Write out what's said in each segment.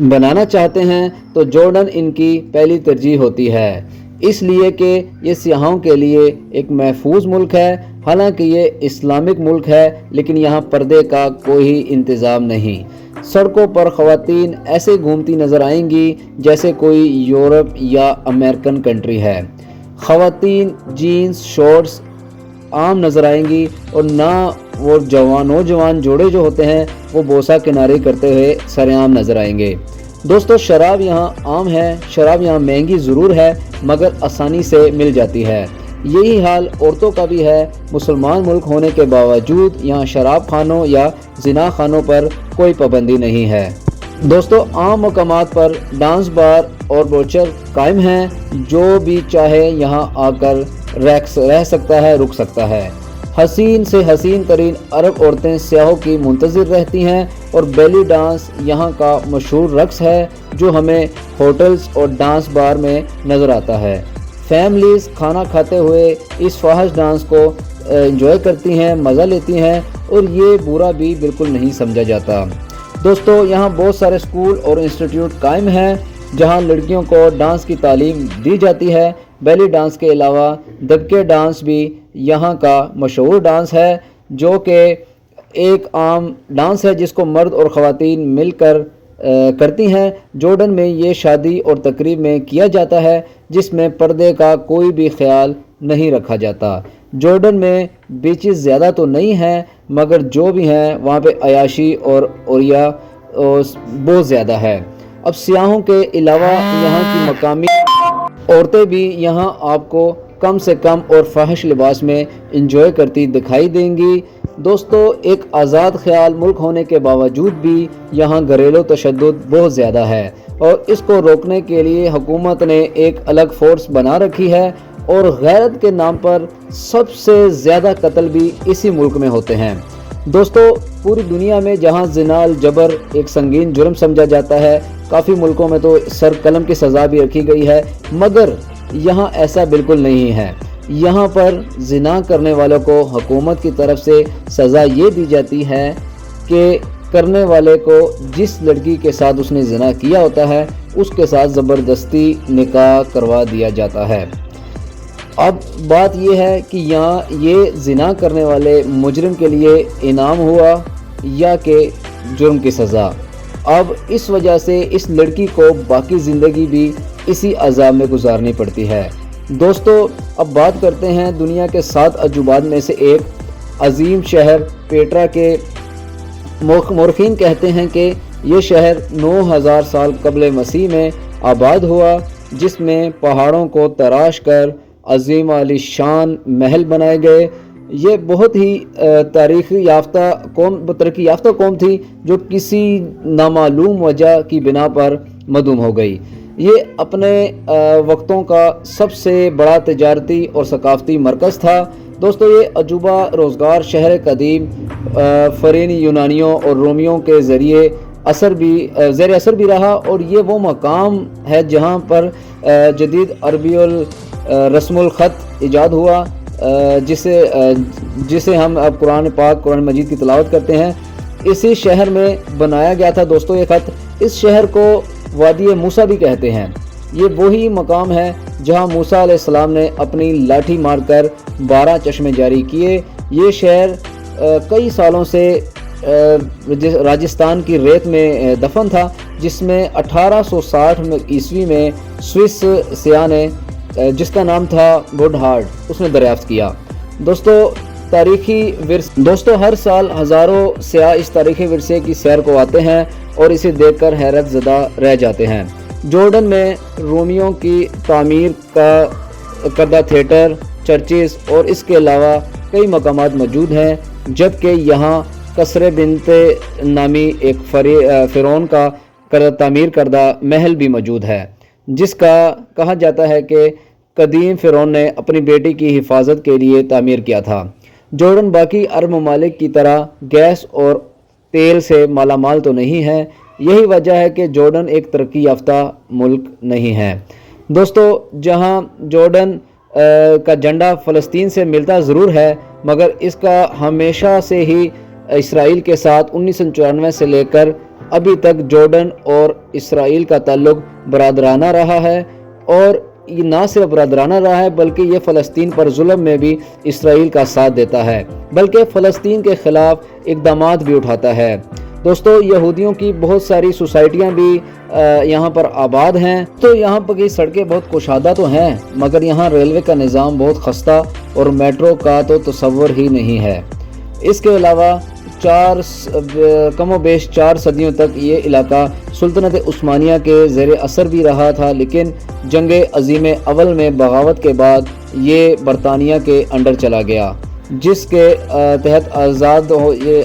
بنانا چاہتے ہیں تو جارڈن ان کی پہلی ترجیح ہوتی ہے، اس لیے کہ یہ سیاحوں کے لیے ایک محفوظ ملک ہے۔ حالانکہ یہ اسلامک ملک ہے لیکن یہاں پردے کا کوئی انتظام نہیں۔ سڑکوں پر خواتین ایسے گھومتی نظر آئیں گی جیسے کوئی یورپ یا امریکن کنٹری ہے۔ خواتین جینز شارٹس عام نظر آئیں گی اور وہ نوجوان جوڑے جو ہوتے ہیں وہ بوسہ کناری کرتے ہوئے سرعام نظر آئیں گے۔ دوستو شراب یہاں عام ہے، شراب یہاں مہنگی ضرور ہے مگر آسانی سے مل جاتی ہے۔ یہی حال عورتوں کا بھی ہے۔ مسلمان ملک ہونے کے باوجود یہاں شراب خانوں یا زنا خانوں پر کوئی پابندی نہیں ہے۔ دوستو عام مقامات پر ڈانس بار اور بوچر قائم ہیں، جو بھی چاہے یہاں آ کر رہ سکتا ہے، رک سکتا ہے۔ حسین سے حسین ترین عرب عورتیں سیاحوں کی منتظر رہتی ہیں اور بیلی ڈانس یہاں کا مشہور رقص ہے جو ہمیں ہوٹلز اور ڈانس بار میں نظر آتا ہے۔ فیملیز کھانا کھاتے ہوئے اس فاحش ڈانس کو انجوائے کرتی ہیں، مزہ لیتی ہیں اور یہ برا بھی بالکل نہیں سمجھا جاتا۔ دوستو یہاں بہت سارے اسکول اور انسٹیٹیوٹ قائم ہیں جہاں لڑکیوں کو ڈانس کی تعلیم دی جاتی ہے۔ بیلی ڈانس کے علاوہ دبکے ڈانس بھی یہاں کا مشہور ڈانس ہے، جو کہ ایک عام ڈانس ہے جس کو مرد اور خواتین مل کر کرتی ہیں۔ جارڈن میں یہ شادی اور تقریب میں کیا جاتا ہے جس میں پردے کا کوئی بھی خیال نہیں رکھا جاتا۔ جارڈن میں بیچز زیادہ تو نہیں ہیں مگر جو بھی ہیں وہاں پہ عیاشی اور اوریا بہت زیادہ ہے۔ اب سیاحوں کے علاوہ یہاں کی مقامی عورتیں بھی یہاں آپ کو کم سے کم اور فاحش لباس میں انجوائے کرتی دکھائی دیں گی۔ دوستو ایک آزاد خیال ملک ہونے کے باوجود بھی یہاں گھریلو تشدد بہت زیادہ ہے اور اس کو روکنے کے لیے حکومت نے ایک الگ فورس بنا رکھی ہے، اور غیرت کے نام پر سب سے زیادہ قتل بھی اسی ملک میں ہوتے ہیں۔ دوستو پوری دنیا میں جہاں زنا الجبر ایک سنگین جرم سمجھا جاتا ہے، کافی ملکوں میں تو سر قلم کی سزا بھی رکھی گئی ہے، مگر یہاں ایسا بالکل نہیں ہے۔ یہاں پر زنا کرنے والوں کو حکومت کی طرف سے سزا یہ دی جاتی ہے کہ کرنے والے کو جس لڑکی کے ساتھ اس نے زنا کیا ہوتا ہے اس کے ساتھ زبردستی نکاح کروا دیا جاتا ہے۔ اب بات یہ ہے کہ یہاں یہ زنا کرنے والے مجرم کے لیے انعام ہوا یا کہ جرم کی سزا۔ اب اس وجہ سے اس لڑکی کو باقی زندگی بھی اسی عذاب میں گزارنی پڑتی ہے۔ دوستو اب بات کرتے ہیں دنیا کے 7 عجوبات میں سے ایک عظیم شہر پیٹرا کے۔ مورخین کہتے ہیں کہ یہ شہر 9000 سال قبل مسیح میں آباد ہوا، جس میں پہاڑوں کو تراش کر عظیم عالی شان محل بنائے گئے۔ یہ بہت ہی ترقی یافتہ قوم تھی جو کسی نامعلوم وجہ کی بنا پر مدھوم ہو گئی۔ یہ اپنے وقتوں کا سب سے بڑا تجارتی اور ثقافتی مرکز تھا۔ دوستو یہ عجوبہ روزگار شہر قدیم فرعونی یونانیوں اور رومیوں کے زیر اثر بھی رہا، اور یہ وہ مقام ہے جہاں پر جدید عربی رسم الخط ایجاد ہوا، جسے ہم اب قرآن مجید کی تلاوت کرتے ہیں۔ اسی شہر میں بنایا گیا تھا دوستو یہ خط۔ اس شہر کو وادی موسیٰ بھی کہتے ہیں۔ یہ وہی مقام ہے جہاں موسیٰ علیہ السلام نے اپنی لاٹھی مار کر 12 چشمے جاری کیے۔ یہ شہر کئی سالوں سے راجستھان کی ریت میں دفن تھا، جس میں 1860 عیسوی میں سوئس سیاح نے، جس کا نام تھا گوڈہارڈ، اس نے دریافت کیا۔ دوستو ہر سال ہزاروں سیاح اس تاریخی ورثے کی سیر کو آتے ہیں اور اسے دیکھ کر حیرت زدہ رہ جاتے ہیں۔ جارڈن میں رومیوں کی تعمیر کردہ تھیٹر، چرچز اور اس کے علاوہ کئی مقامات موجود ہیں، جبکہ یہاں قصر بنت نامی ایک فرعون کا تعمیر کردہ محل بھی موجود ہے، جس کا کہا جاتا ہے کہ قدیم فرعون نے اپنی بیٹی کی حفاظت کے لیے تعمیر کیا تھا۔ جارڈن باقی عرب ممالک کی طرح گیس اور تیل سے مالا مال تو نہیں ہے، یہی وجہ ہے کہ جارڈن ایک ترقی یافتہ ملک نہیں ہے۔ دوستو جہاں جارڈن کا جھنڈا فلسطین سے ملتا ضرور ہے، مگر اس کا ہمیشہ سے ہی اسرائیل کے ساتھ 1994 سے لے کر ابھی تک جارڈن اور اسرائیل کا تعلق برادرانہ رہا ہے، اور یہ نہ صرف برادرانہ رہا ہے بلکہ یہ فلسطین پر ظلم میں بھی اسرائیل کا ساتھ دیتا ہے، بلکہ فلسطین کے خلاف اقدامات بھی اٹھاتا ہے۔ دوستو، یہودیوں کی بہت ساری سوسائٹیاں بھی یہاں پر آباد ہیں، تو یہاں پر کی سڑکیں بہت کشادہ تو ہیں، مگر یہاں ریلوے کا نظام بہت خستہ اور میٹرو کا تو تصور ہی نہیں ہے۔ اس کے علاوہ کم و بیش 4 صدیوں تک یہ علاقہ سلطنت عثمانیہ کے زیر اثر بھی رہا تھا، لیکن جنگ عظیم اول میں بغاوت کے بعد یہ برطانیہ کے انڈر چلا گیا، جس کے تحت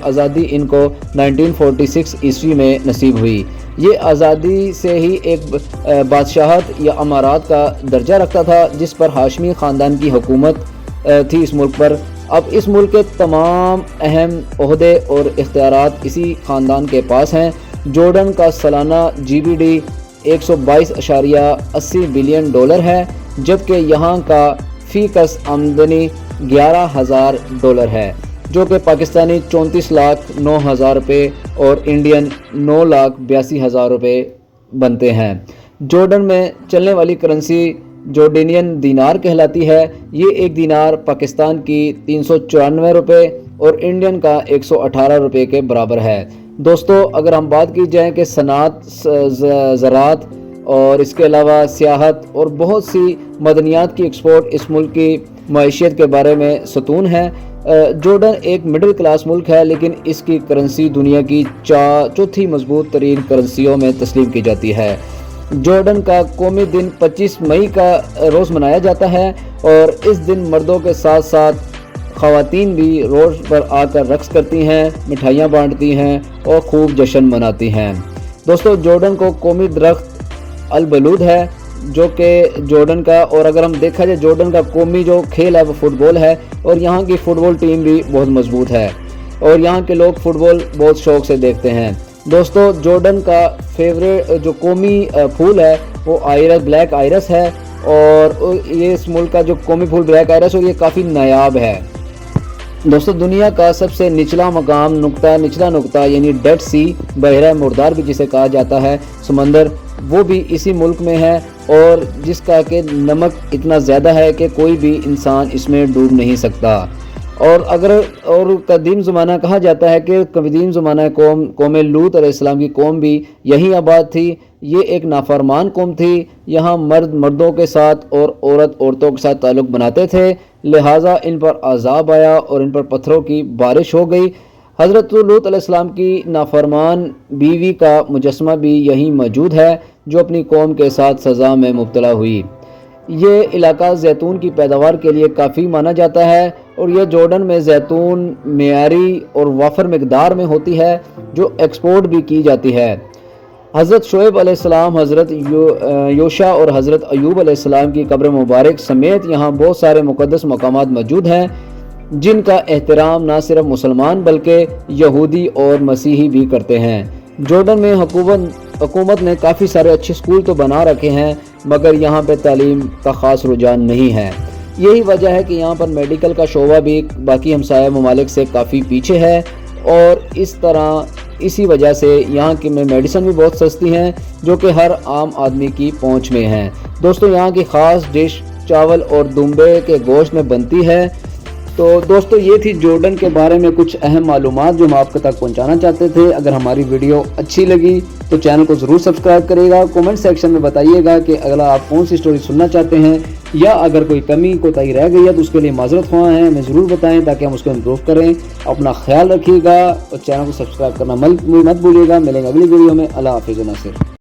آزادی ان کو 1946 عیسوی میں نصیب ہوئی۔ یہ آزادی سے ہی ایک بادشاہت یا امارات کا درجہ رکھتا تھا، جس پر ہاشمی خاندان کی حکومت تھی اس ملک پر۔ اب اس ملک کے تمام اہم عہدے اور اختیارات اسی خاندان کے پاس ہیں۔ جارڈن کا سالانہ GDP 122.80 بلین ڈالر ہے، جبکہ یہاں کا فی کس آمدنی $11,000 ہے، جو کہ پاکستانی 34,09,000 روپے اور انڈین 9,82,000 روپے بنتے ہیں۔ جارڈن میں چلنے والی کرنسی جارڈینین دینار کہلاتی ہے۔ یہ ایک دینار پاکستان کی 394 روپے اور انڈین کا 118 روپے کے برابر ہے۔ دوستو، اگر ہم بات کی جائے کہ صنعت، زراعت اور اس کے علاوہ سیاحت اور بہت سی مدنیات کی ایکسپورٹ اس ملک کی معیشت کے بارے میں ستون ہے۔ جارڈن ایک مڈل کلاس ملک ہے، لیکن اس کی کرنسی دنیا کی چوتھی مضبوط ترین کرنسیوں میں تسلیم کی جاتی ہے۔ جارڈن کا قومی دن 25 مئی کا روز منایا جاتا ہے، اور اس دن مردوں کے ساتھ ساتھ خواتین بھی روڈ پر آ کر رقص کرتی ہیں، مٹھائیاں بانٹتی ہیں اور خوب جشن مناتی ہیں۔ دوستو، جارڈن کو قومی درخت البلود ہے، جو کہ جارڈن کا، اور اگر ہم دیکھا جائے جارڈن کا قومی جو کھیل ہے وہ فٹ بال ہے، اور یہاں کی فٹ بال ٹیم بھی بہت مضبوط ہے، اور یہاں کے لوگ فٹ بال بہت شوق سے دیکھتے ہیں۔ دوستو، جارڈن کا فیوریٹ جو قومی پھول ہے وہ بلیک آئرس ہے، اور یہ اس ملک کا جو قومی پھول بلیک آئرس اور یہ کافی نایاب ہے۔ دوستو، دنیا کا سب سے نچلا نقطہ یعنی ڈیڈ سی، بحیرہ مردار بھی جسے کہا جاتا ہے، سمندر، وہ بھی اسی ملک میں ہے، اور جس کا کہ نمک اتنا زیادہ ہے کہ کوئی بھی انسان اس میں ڈوب نہیں سکتا۔ اور قدیم زمانہ کہا جاتا ہے کہ قدیم زمانہ قوم لوط علیہ السلام کی قوم بھی یہی آباد تھی۔ یہ ایک نافرمان قوم تھی، یہاں مرد مردوں کے ساتھ اور عورت عورتوں کے ساتھ تعلق بناتے تھے، لہٰذا ان پر عذاب آیا اور ان پر پتھروں کی بارش ہو گئی۔ حضرت لوط علیہ السلام کی نافرمان بیوی کا مجسمہ بھی یہیں موجود ہے، جو اپنی قوم کے ساتھ سزا میں مبتلا ہوئی۔ یہ علاقہ زیتون کی پیداوار کے لیے کافی مانا جاتا ہے، اور یہ جارڈن میں زیتون معیاری اور وافر مقدار میں ہوتی ہے، جو ایکسپورٹ بھی کی جاتی ہے۔ حضرت شعیب علیہ السلام، حضرت یوشع اور حضرت ایوب علیہ السلام کی قبر مبارک سمیت یہاں بہت سارے مقدس مقامات موجود ہیں، جن کا احترام نہ صرف مسلمان بلکہ یہودی اور مسیحی بھی کرتے ہیں۔ جارڈن میں حکومت نے کافی سارے اچھے اسکول تو بنا رکھے ہیں، مگر یہاں پہ تعلیم کا خاص رجحان نہیں ہے۔ یہی وجہ ہے کہ یہاں پر میڈیکل کا شعبہ بھی باقی ہمسایہ ممالک سے کافی پیچھے ہے، اور اسی وجہ سے یہاں کی میڈیسن بھی بہت سستی ہیں، جو کہ ہر عام آدمی کی پہنچ میں ہیں۔ دوستو، یہاں کی خاص ڈش چاول اور دمبے کے گوشت میں بنتی ہے۔ تو دوستو، یہ تھی جارڈن کے بارے میں کچھ اہم معلومات جو ہم آپ تک پہنچانا چاہتے تھے۔ اگر ہماری ویڈیو اچھی لگی تو چینل کو ضرور سبسکرائب کرے گا، کومنٹ سیکشن میں بتائیے گا کہ اگلا آپ کون سی سٹوری سننا چاہتے ہیں، یا اگر کوئی کمی کوتاہی رہ گئی ہے تو اس کے لیے معذرت خواہ ہیں، ہمیں ضرور بتائیں تاکہ ہم اس کو امپروو کریں۔ اپنا خیال رکھیے گا اور چینل کو سبسکرائب کرنا مت بھولیے گا۔ ملیں گے اگلی ویڈیو میں۔ اللہ حافظ و ناصر۔